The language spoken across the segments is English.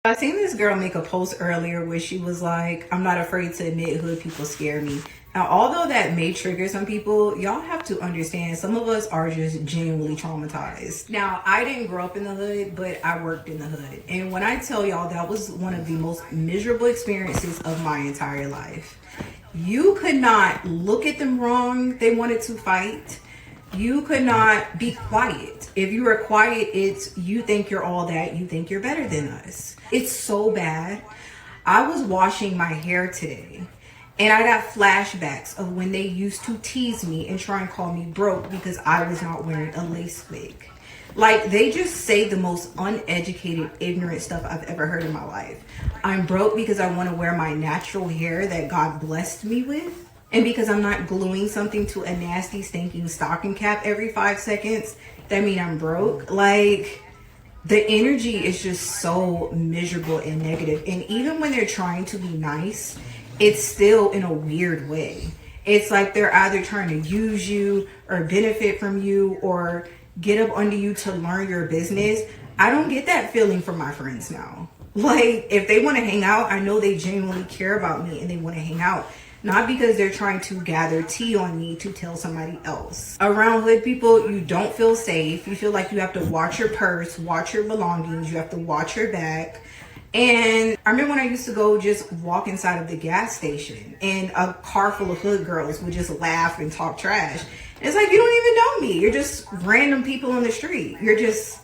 I seen this girl make a post earlier where she was like, I'm not afraid to admit hood people scare me. Now, although that may trigger some people, y'all have to understand some of us are just genuinely traumatized. Now, I didn't grow up in the hood, but I worked in the hood. And when I tell y'all that was one of the most miserable experiences of my entire life. You could not look at them wrong. They wanted to fight. You could not be quiet. If you were quiet, it's you think you're all that, you think you're better than us. It's so bad. I was washing my hair today and I got flashbacks of when they used to tease me and try and call me broke because I was not wearing a lace wig. Like, they just say the most uneducated, ignorant stuff I've ever heard in my life. I'm broke because I want to wear my natural hair that God blessed me with. And because I'm not gluing something to a nasty, stinking stocking cap every 5 seconds, that mean I'm broke. Like, the energy is just so miserable and negative. And even when they're trying to be nice, it's still in a weird way. It's like they're either trying to use you or benefit from you or get up under you to learn your business. I don't get that feeling from my friends now. Like, if they want to hang out, I know they genuinely care about me and they want to hang out. Not because they're trying to gather tea on me to tell somebody else. Around hood people, you don't feel safe. You feel like you have to watch your purse, watch your belongings, you have to watch your back. And I remember when I used to go just walk inside of the gas station and a car full of hood girls would just laugh and talk trash. And it's like, you don't even know me. You're just random people on the street. You're just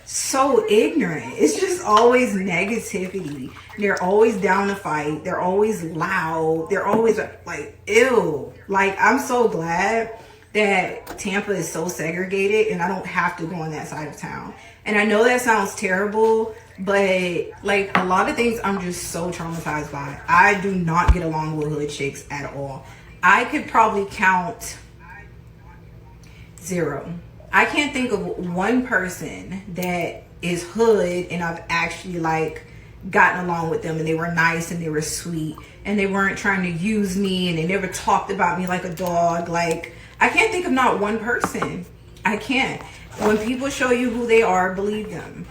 so ignorant. It's just always negativity. They're always down to fight. They're always loud. They're always like, ew. Like, I'm so glad that Tampa is so segregated and I don't have to go on that side of town. And I know that sounds terrible, but like a lot of things I'm just so traumatized by. I do not get along with hood chicks at all. I could probably count 0. I can't think of one person that is hood and I've actually like gotten along with them and they were nice and they were sweet and they weren't trying to use me and they never talked about me like a dog. Like, I can't think of not one person. I can't. When people show you who they are, believe them.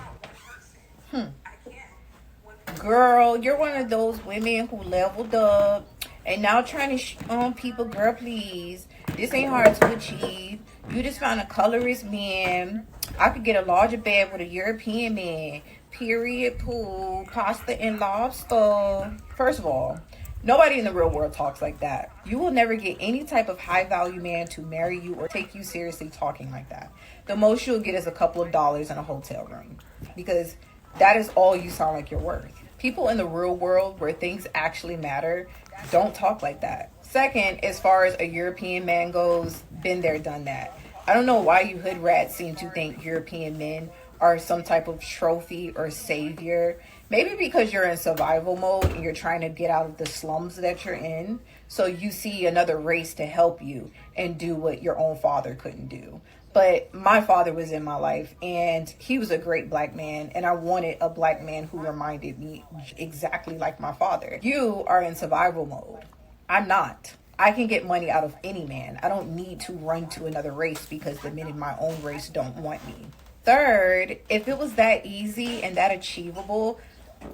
Girl, you're one of those women who leveled up and now trying to on people, girl, please. This ain't hard to achieve. You just found a colorist man. I could get a larger bed with a European man. Period, pool, pasta and lobster. First of all, nobody in the real world talks like that. You will never get any type of high value man to marry you or take you seriously talking like that. The most you'll get is a couple of dollars in a hotel room. Because that is all you sound like you're worth. People in the real world where things actually matter don't talk like that. Second, as far as a European man goes, been there, done that. I don't know why you hood rats seem to think European men are some type of trophy or savior. Maybe because you're in survival mode and you're trying to get out of the slums that you're in. So you see another race to help you and do what your own father couldn't do. But my father was in my life and he was a great black man. And I wanted a black man who reminded me exactly like my father. You are in survival mode. I'm not. I can get money out of any man. I don't need to run to another race because the men in my own race don't want me. Third, if it was that easy and that achievable,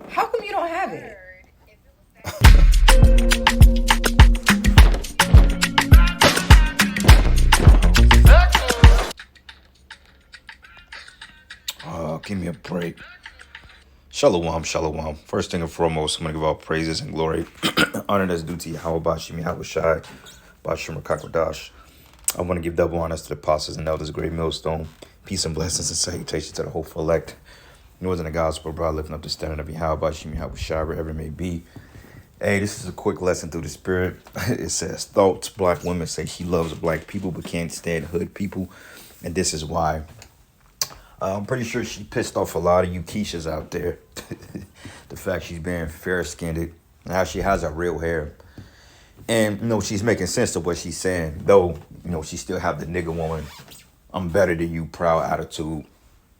how come you don't have it? Give me a break. Shalom, shalom. First thing and foremost, I'm going to give all praises and glory, honor that's due to Yahweh Bashim, Yahweh Shai, Bashim Rakakwadash. I want to give double honors to the apostles and elders, great millstone. Peace and blessings and salutations to the hopeful elect. Northern the gospel, bro, lifting up the standard of Yahweh Bashim, Yahweh Shai, wherever it may be. Hey, this is a quick lesson through the spirit. It says, thoughts, black women say she loves black people but can't stand hood people. And this is why. I'm pretty sure she pissed off a lot of you Keishas out there. The fact she's being fair-skinned and how she has her real hair. And, she's making sense of what she's saying. Though, she still have the nigga woman, I'm better than you, proud attitude.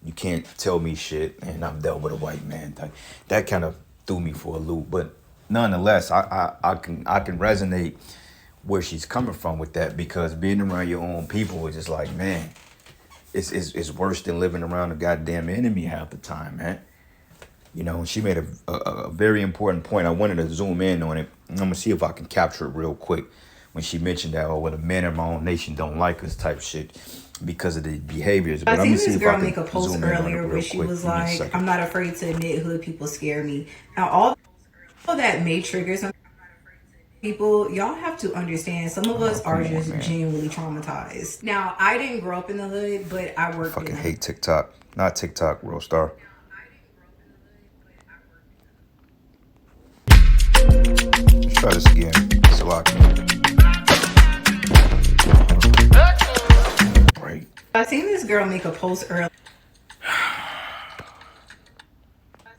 You can't tell me shit, and I'm dealt with a white man. That kind of threw me for a loop. But nonetheless, I can resonate where she's coming from with that. Because being around your own people is just like, man, it's worse than living around a goddamn enemy half the time, man. You know, and she made a very important point. I wanted to zoom in on it. I'm gonna see if I can capture it real quick. When she mentioned that, oh, well, the men in my own nation don't like us type shit because of the behaviors. I But let seen me see this if girl I make a can post zoom in on it earlier real where she quick. was Give me a like, second. I'm not afraid to admit hood people scare me. Now, all that may trigger some people, y'all have to understand some of Oh, us are come on, just man. genuinely traumatized. Now, I didn't grow up in the hood, but I I worked in fucking the hood. hate TikTok. Not TikTok, World Star. Let's try this again. It's a lot. Right. I seen this girl make a post earlier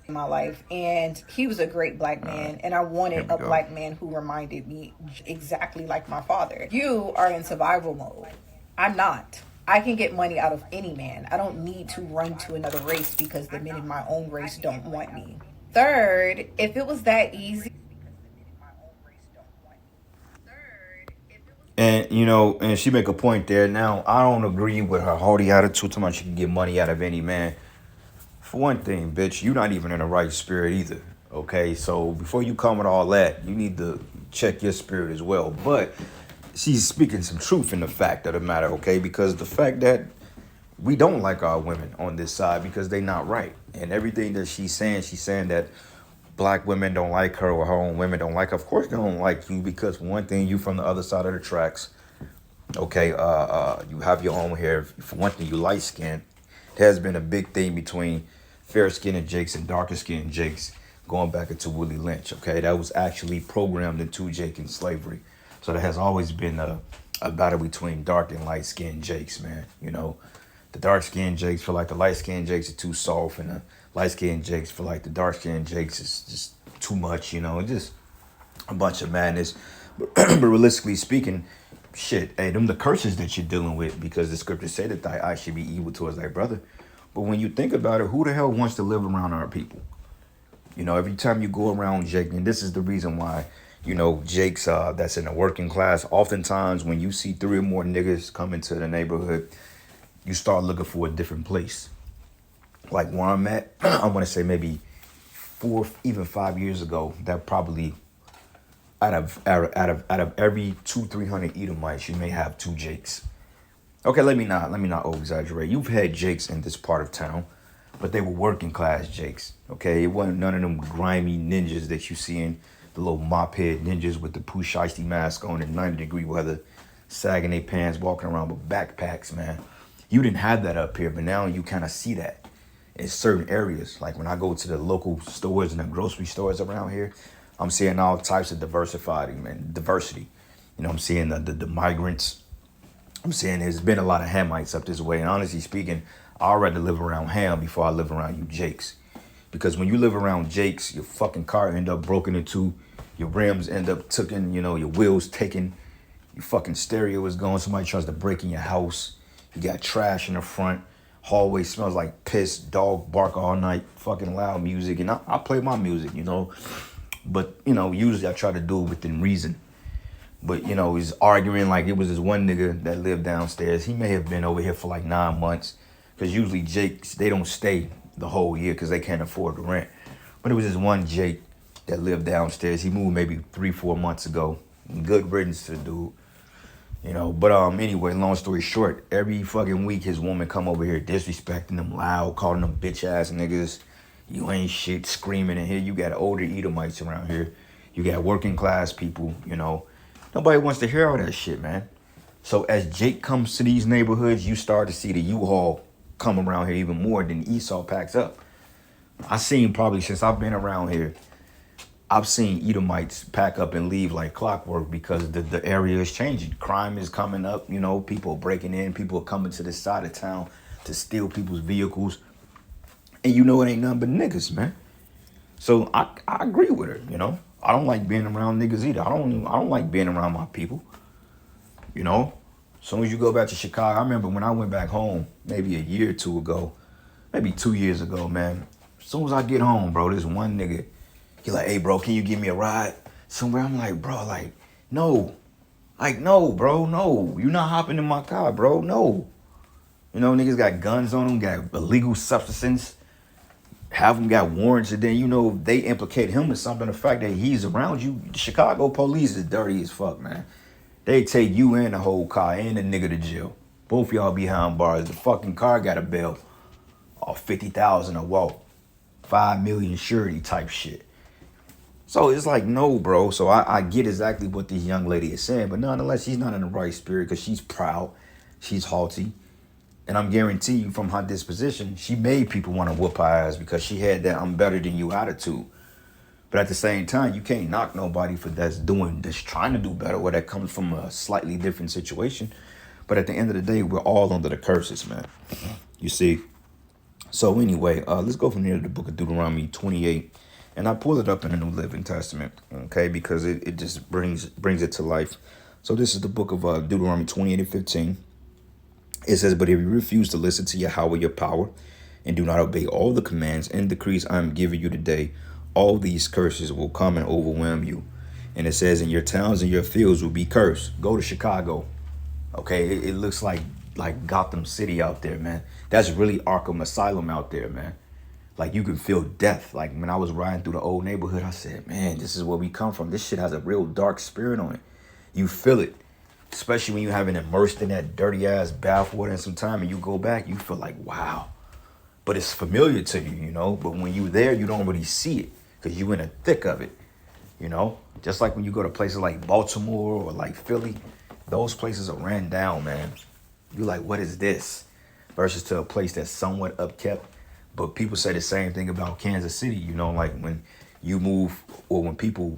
in my life, and he was a great black man, and I Here wanted we a go. black man who reminded me exactly like my father. You are in survival mode. I'm not. I can get money out of any man. I don't need to run to another race because the men in my own race don't want me. Third, if it was that easy. And you know, and she make a point there. Now, I don't agree with her haughty attitude. Too much you can get money out of any man. For one thing, bitch, you're not even in the right spirit either. Okay, so before you come with all that, you need to check your spirit as well. But she's speaking some truth in the fact of the matter, okay? Because the fact that we don't like our women on this side because they not right. And everything that she's saying that black women don't like her or her own women don't like her. Of course they don't like you because for one thing, you from the other side of the tracks. Okay, you have your own hair. For one thing, you light skinned. There has been a big thing between fair skinned Jakes and darker skinned Jakes going back into Willie Lynch. Okay, that was actually programmed into Jake in slavery. So there has always been a battle between dark and light skinned Jakes, man. You know, the dark skinned Jakes feel like the light skinned Jakes are too soft, and the light skinned Jakes feel like the dark skinned Jakes is just too much, you know, just a bunch of madness. But realistically speaking, shit, hey, them the curses that you're dealing with because the scriptures say that thy eye should be evil towards thy brother. But when you think about it, who the hell wants to live around our people? You know, every time you go around Jake, and this is the reason why, you know, Jake's that's in the working class, oftentimes when you see 3 or more niggas come into the neighborhood, you start looking for a different place. Like where I'm at, I want to say maybe 4, even 5 years ago, that probably out of every 200-300 Edomites, you may have 2 Jakes. Okay, let me not over exaggerate. You've had Jakes in this part of town, but they were working class Jakes. Okay, it wasn't none of them grimy ninjas that you see in the little mop head ninjas with the Pooh Shiesty mask on in 90-degree weather, sagging their pants, walking around with backpacks, man. You didn't have that up here, but now you kind of see that in certain areas. Like when I go to the local stores and the grocery stores around here, I'm seeing all types of diversity. You know, I'm seeing the migrants. I'm saying there's been a lot of Hamites up this way. And honestly speaking, I'd rather live around Ham before I live around you Jakes. Because when you live around Jakes, your fucking car end up broken into, your rims end up taken, you know, your wheels taken, your fucking stereo is gone, somebody tries to break in your house, you got trash in the front, hallway smells like piss, dog bark all night, fucking loud music. And I play my music, you know. But, you know, usually I try to do it within reason. But, you know, he's arguing like it was this one nigga that lived downstairs. He may have been over here for like 9 months. Because usually Jakes, they don't stay the whole year because they can't afford the rent. But it was this one Jake that lived downstairs. He moved maybe 3-4 months ago. Good riddance to the dude. You know, but anyway, long story short, every fucking week his woman come over here disrespecting them loud, calling them bitch ass niggas. You ain't shit, screaming in here. You got older Edomites around here. You got working class people, you know. Nobody wants to hear all that shit, man. So as Jake comes to these neighborhoods, you start to see the U-Haul come around here even more than Esau packs up. I seen probably since I've been around here, I've seen Edomites pack up and leave like clockwork because the area is changing. Crime is coming up, you know, people are breaking in, people are coming to this side of town to steal people's vehicles. And you know it ain't nothing but niggas, man. So I agree with her, you know. I don't like being around niggas either. I don't like being around my people. You know? As soon as you go back to Chicago, I remember when I went back home, maybe a year or 2 ago, maybe 2 years ago, man. As soon as I get home, bro, this one nigga, he like, hey, bro, can you give me a ride somewhere? I'm like, bro, like, no. Like, no, bro, no. You're not hopping in my car, bro, no. You know, niggas got guns on them, got illegal substances. have him got warrants, and then, you know, they implicate him in something. The fact that he's around you, the Chicago police is dirty as fuck, man. They take you and the whole car and the nigga to jail. Both y'all behind bars. The fucking car got a bill off 50,000 a walk, 5 million surety type shit. So it's like, no, bro. So I get exactly what this young lady is saying, but nonetheless, she's not in the right spirit because she's proud, she's haughty, and I'm guarantee you from her disposition, she made people want to whoop her ass because she had that "I'm better than you" attitude. But at the same time, you can't knock nobody for that's trying to do better, or that comes from a slightly different situation. But at the end of the day, we're all under the curses, man. You see. So anyway, let's go from here to the book of Deuteronomy 28. And I pulled it up in the New Living Testament, okay, because it just brings it to life. So this is the book of Deuteronomy 28 and 15. It says, "But if you refuse to listen to Yahweh your power, and do not obey all the commands and decrees I am giving you today, all these curses will come and overwhelm you." And it says, "And your towns and your fields will be cursed." Go to Chicago. Okay, it looks like Gotham City out there, man. That's really Arkham Asylum out there, man. Like, you can feel death. Like, when I was riding through the old neighborhood, I said, man, this is where we come from. This shit has a real dark spirit on it. You feel it. Especially when you haven't immersed in that dirty ass bathwater in some time and you go back, you feel like, wow. But it's familiar to you, you know. But when you're there, you don't really see it because you're in the thick of it, you know. Just like when you go to places like Baltimore or like Philly, those places are ran down, man. You're like, what is this? Versus to a place that's somewhat upkept. But people say the same thing about Kansas City, you know, like when you move or when people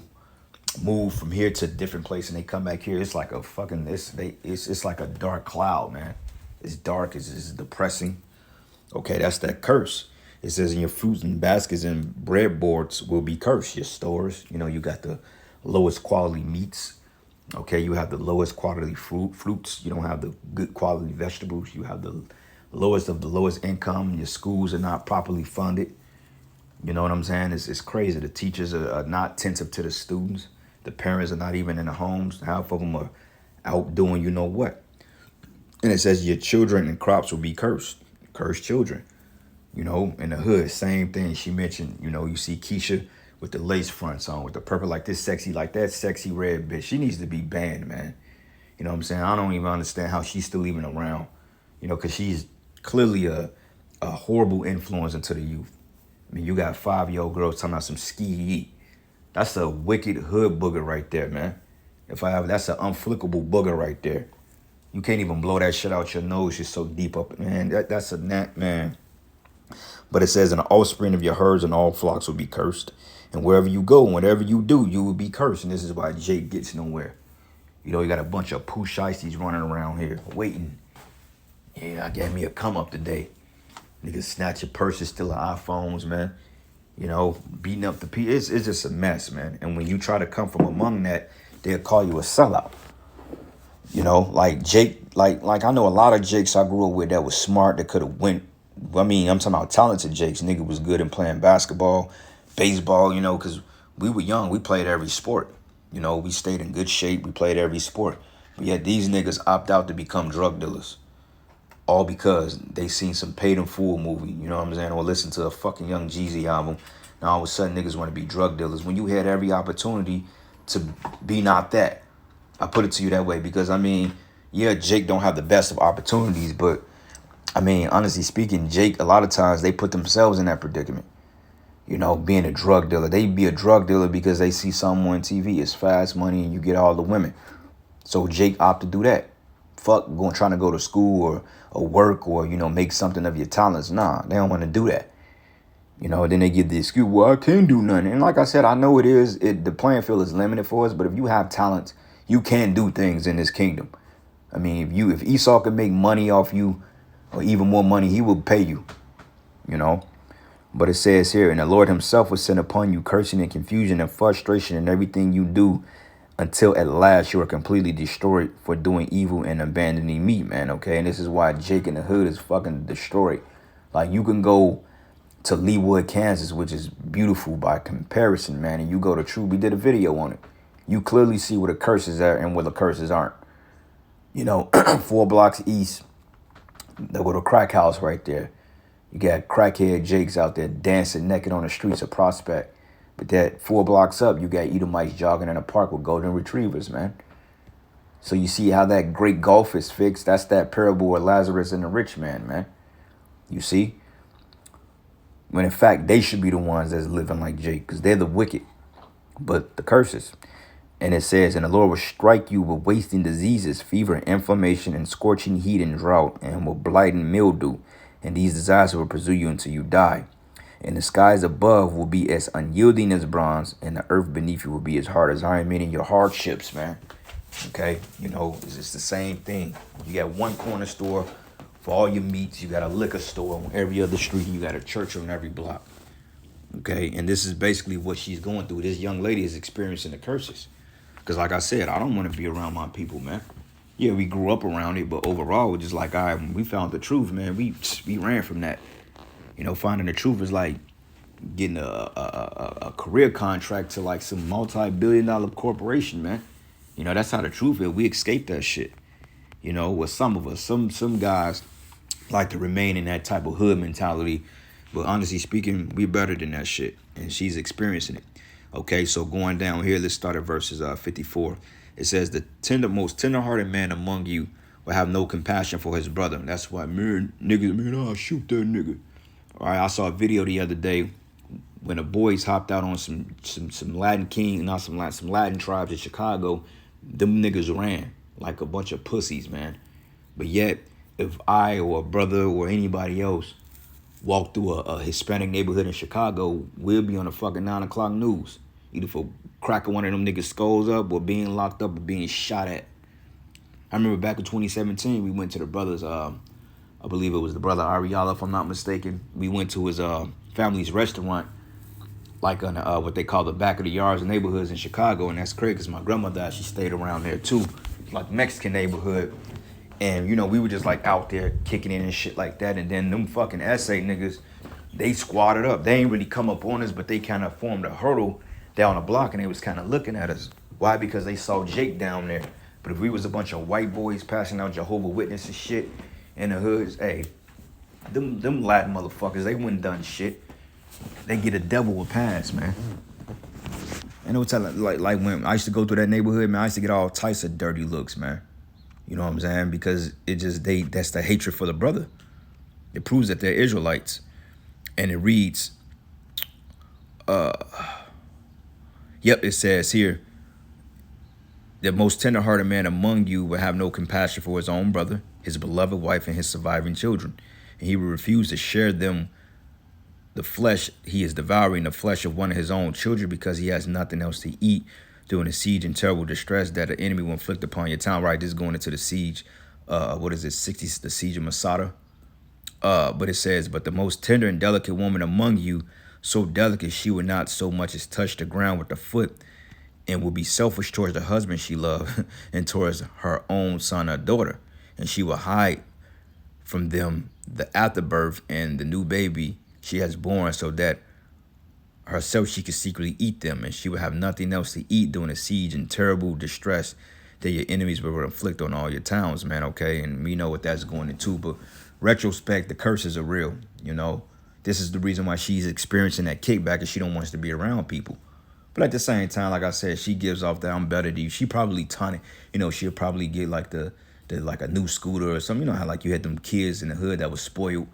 move from here to a different place and they come back here, it's like a fucking, it's like a dark cloud, man. It's dark, it's depressing. Okay, that's that curse. It says, "In your fruits and baskets and breadboards will be cursed." Your stores, you know, you got the lowest quality meats. Okay, you have the lowest quality fruits. You don't have the good quality vegetables. You have the lowest of the lowest income. Your schools are not properly funded. You know what I'm saying? It's crazy. The teachers are not attentive to the students. The parents are not even in the homes. Half of them are out doing you know what. And it says your children and crops will be cursed. Cursed children. You know, in the hood, same thing. She mentioned, you know, you see Keisha with the lace fronts on, with the purple, like this sexy, like that sexy red bitch. She needs to be banned, man. You know what I'm saying? I don't even understand how she's still even around. You know, because she's clearly a horrible influence into the youth. I mean, you got 5-year-old girls talking about some ski. That's a wicked hood booger right there, man. That's an unflickable booger right there. You can't even blow that shit out your nose. You're so deep up, man. That's a gnat, man. But it says, "And the offspring of your herds and all flocks will be cursed. And wherever you go and whatever you do, you will be cursed." And this is why Jake gets nowhere. You know, you got a bunch of poo shiesties running around here waiting. Yeah, I gave me a come up today. Niggas snatch your purses, stealing iPhones, man. You know, beating up the people. It's just a mess, man. And when you try to come from among that, they'll call you a sellout. You know, like Jake, like I know a lot of Jakes I grew up with that was smart, that could have went. I mean, I'm talking about talented Jakes. Nigga was good in playing basketball, baseball, you know, because we were young. We played every sport. You know, we stayed in good shape. We played every sport. But yet these niggas opt out to become drug dealers. All because they seen some Paid in Full movie, you know what I'm saying? Or listen to a fucking Young Jeezy album. Now all of a sudden niggas want to be drug dealers when you had every opportunity to be not that. I put it to you that way because, I mean, yeah, Jake don't have the best of opportunities, but I mean, honestly speaking, Jake, a lot of times they put themselves in that predicament. You know, being a drug dealer. They be a drug dealer because they see someone on TV. It's fast money and you get all the women. So Jake opted to do that. Fuck trying to go to school or work or, you know, make something of your talents. Nah, they don't want to do that. You know, then they give the excuse, well, I can't do nothing. And like I said, I know the playing field is limited for us, but if you have talent, you can do things in this kingdom. I mean, if Esau can make money off you, or even more money, he will pay you, you know. But it says here, "And the Lord himself will send upon you cursing and confusion and frustration in everything you do, until at last you are completely destroyed for doing evil and abandoning me," man, okay? And this is why Jake in the hood is fucking destroyed. Like, you can go to Leawood, Kansas, which is beautiful by comparison, man, and you go to True, we did a video on it. You clearly see where the curses are and where the curses aren't. You know, 4 blocks east, there go to crack house right there. You got crackhead Jakes out there dancing naked on the streets of Prospect. But that 4 blocks up, you got Edomites jogging in a park with golden retrievers, man. So you see how that great gulf is fixed? That's that parable of Lazarus and the rich man, man. You see? When in fact, they should be the ones that's living like Jake, because they're the wicked, but the curses. And it says, and the Lord will strike you with wasting diseases, fever, and inflammation, and scorching heat and drought, and will blight and mildew. And these diseases will pursue you until you die. And the skies above will be as unyielding as bronze, and the earth beneath you will be as hard as iron, meaning your hardships, man. Okay? You know, it's just the same thing. You got one corner store for all your meats. You got a liquor store on every other street. And you got a church on every block. Okay? And this is basically what she's going through. This young lady is experiencing the curses. Because like I said, I don't want to be around my people, man. Yeah, we grew up around it, but overall, we're just like, all right, when we found the truth, man, we ran from that. You know, finding the truth is like getting a career contract to like some multi-billion-dollar corporation, man. You know, that's how the truth is. We escaped that shit. You know, with some of us, some guys like to remain in that type of hood mentality. But honestly speaking, we're better than that shit. And she's experiencing it. Okay, so going down here, let's start at verses 54. It says, the most tender-hearted man among you will have no compassion for his brother. That's why, man, niggas, man, I'll shoot that nigga. All right, I saw a video the other day when the boys hopped out on some Latin king, not some Latin tribes in Chicago. Them niggas ran like a bunch of pussies, man. But yet, if I or a brother or anybody else walk through a Hispanic neighborhood in Chicago, we'll be on the fucking 9 o'clock news. Either for cracking one of them niggas' skulls up or being locked up or being shot at. I remember back in 2017, we went to the brother's, I believe it was the brother Ariala, if I'm not mistaken. We went to his family's restaurant, like on what they call the back of the yards and neighborhoods in Chicago. And that's crazy because my grandmother, she stayed around there too, like Mexican neighborhood. And, you know, we were just like out there kicking in and shit like that. And then them fucking essay niggas, they squatted up. They ain't really come up on us, but they kind of formed a hurdle down the block and they was kind of looking at us. Why? Because they saw Jake down there. But if we was a bunch of white boys passing out Jehovah's Witnesses shit in the hoods, hey, them Latin motherfuckers, they wouldn't done shit. They get a double a pass, man. And it was like when I used to go through that neighborhood, man, I used to get all types of dirty looks, man. You know what I'm saying? Because it just, that's the hatred for the brother. It proves that they're Israelites. And it reads, yep, it says here, the most tender-hearted man among you will have no compassion for his own brother, his beloved wife, and his surviving children. And he will refuse to share them the flesh. He is devouring the flesh of one of his own children because he has nothing else to eat during a siege and terrible distress that the enemy will inflict upon your town. Right, this is going into the siege. What is it? The siege of Masada. But it says, but the most tender and delicate woman among you, so delicate she would not so much as touch the ground with the foot, and will be selfish towards the husband she loved and towards her own son or daughter. And she will hide from them the afterbirth and the new baby she has born, so that herself she could secretly eat them, and she will have nothing else to eat during a siege and terrible distress that your enemies will inflict on all your towns, man, okay? And we know what that's going into, but retrospect, the curses are real, you know? This is the reason why she's experiencing that kickback, and she don't want us to be around people. But at the same time, like I said, she gives off that I'm better than you. She probably taught, you know, she'll probably get like the like a new scooter or something. You know how like you had them kids in the hood that was spoiled.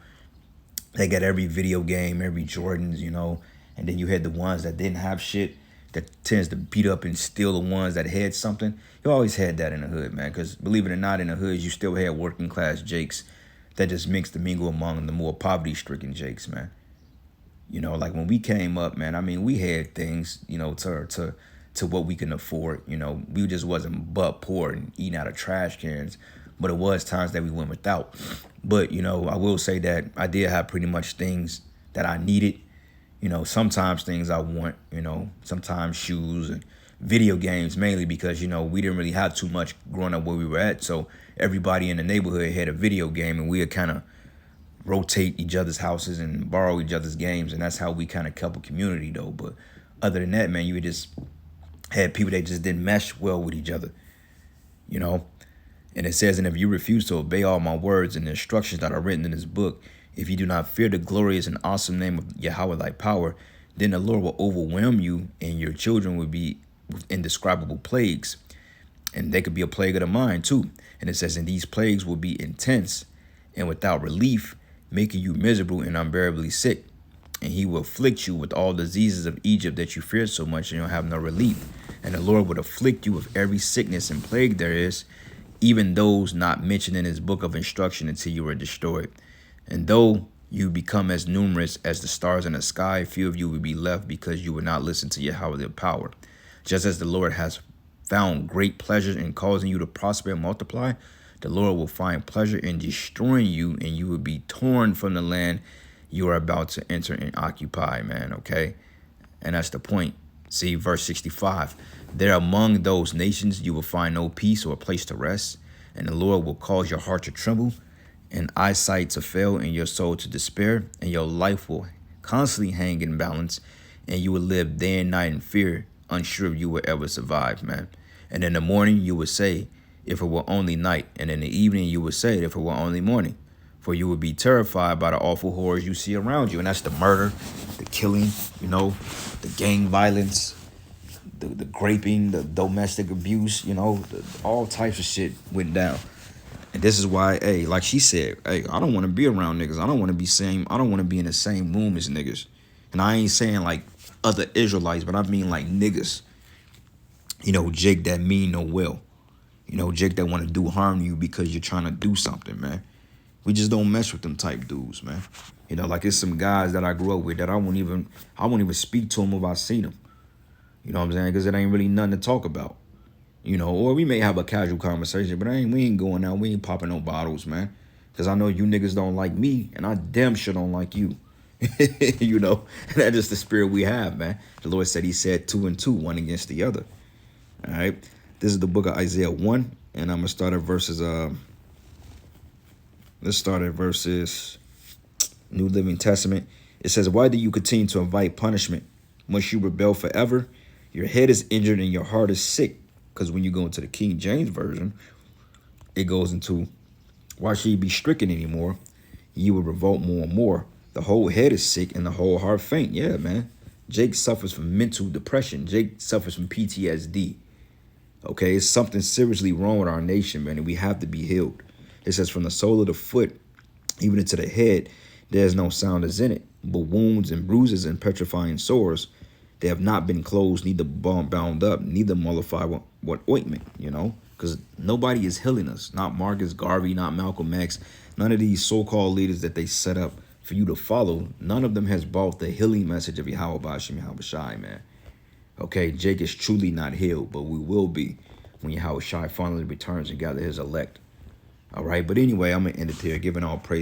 They got every video game, every Jordans, you know. And then you had the ones that didn't have shit that tends to beat up and steal the ones that had something. You always had that in the hood, man. Because believe it or not, in the hood, you still had working class Jakes that just mixed and mingle among the more poverty-stricken Jakes, man. You know, like when we came up, man, I mean, we had things, you know, to what we can afford. You know, we just wasn't butt poor and eating out of trash cans. But it was times that we went without. But, you know, I will say that I did have pretty much things that I needed. You know, sometimes things I want, you know, sometimes shoes and video games, mainly because, you know, we didn't really have too much growing up where we were at. So everybody in the neighborhood had a video game, and we would kind of rotate each other's houses and borrow each other's games. And that's how we kind of kept a community, though. But other than that, man, you would just had people that just didn't mesh well with each other, you know. And it says, and if you refuse to obey all my words and the instructions that are written in this book, If you do not fear the glorious and awesome name of Yahweh thy power, then the Lord will overwhelm you, and your children will be with indescribable plagues. And they could be a plague of the mind too. And it says, and these plagues will be intense and without relief, making you miserable and unbearably sick. And he will afflict you with all diseases of Egypt that you feared so much, and you'll have no relief. And the Lord would afflict you with every sickness and plague there is, even those not mentioned in his book of instruction, until you are destroyed. And though you become as numerous as the stars in the sky, few of you will be left, because you will not listen to Yahweh their power. Just as the Lord has found great pleasure in causing you to prosper and multiply, the Lord will find pleasure in destroying you, and you will be torn from the land you are about to enter and occupy, man, okay? And that's the point. See, verse 65. There among those nations you will find no peace or a place to rest, and the Lord will cause your heart to tremble, and eyesight to fail, and your soul to despair, and your life will constantly hang in balance, and you will live day and night in fear, unsure if you will ever survive, man. And in the morning you would say, if it were only night, and in the evening you would say, if it were only morning. For you would be terrified by the awful horrors you see around you. And that's the murder, the killing, you know, the gang violence, the raping, the domestic abuse, you know, all types of shit went down. And this is why, hey, like she said, hey, I don't want to be around niggas. I don't want to be in the same room as niggas. And I ain't saying like other Israelites, but I mean like niggas. You know, Jake that mean no will. You know, Jake that want to do harm to you because you're trying to do something, man. We just don't mess with them type dudes, man. You know, like it's some guys that I grew up with that I won't even speak to them if I see them. You know what I'm saying? Because it ain't really nothing to talk about. You know, or we may have a casual conversation, but we ain't going out. We ain't popping no bottles, man. Because I know you niggas don't like me, and I damn sure don't like you. You know, that's just the spirit we have, man. The Lord said, he said 2 and 2, one against the other. All right. This is the book of Isaiah 1, and I'm going to start at verses, let's start at verses, New Living Testament. It says, why do you continue to invite punishment? Must you rebel forever? Your head is injured and your heart is sick. Because when you go into the King James Version, it goes into, why should you be stricken anymore? You will revolt more and more. The whole head is sick and the whole heart faint. Yeah, man. Jake suffers from mental depression. Jake suffers from PTSD. Okay, it's something seriously wrong with our nation, man, and we have to be healed. It says, from the sole of the foot, even into the head, there's no sound is in it, but wounds and bruises and petrifying sores, they have not been closed, neither bound up, neither mollified what ointment, you know, because nobody is healing us. Not Marcus Garvey, not Malcolm X, none of these so-called leaders that they set up for you to follow. None of them has brought the healing message of Yahweh Bashim Yahweh Shai, man. Okay, Jake is truly not healed, but we will be when Yahweh Shai finally returns and gather his elect. All right, but anyway, I'm going to end it here, giving all praise.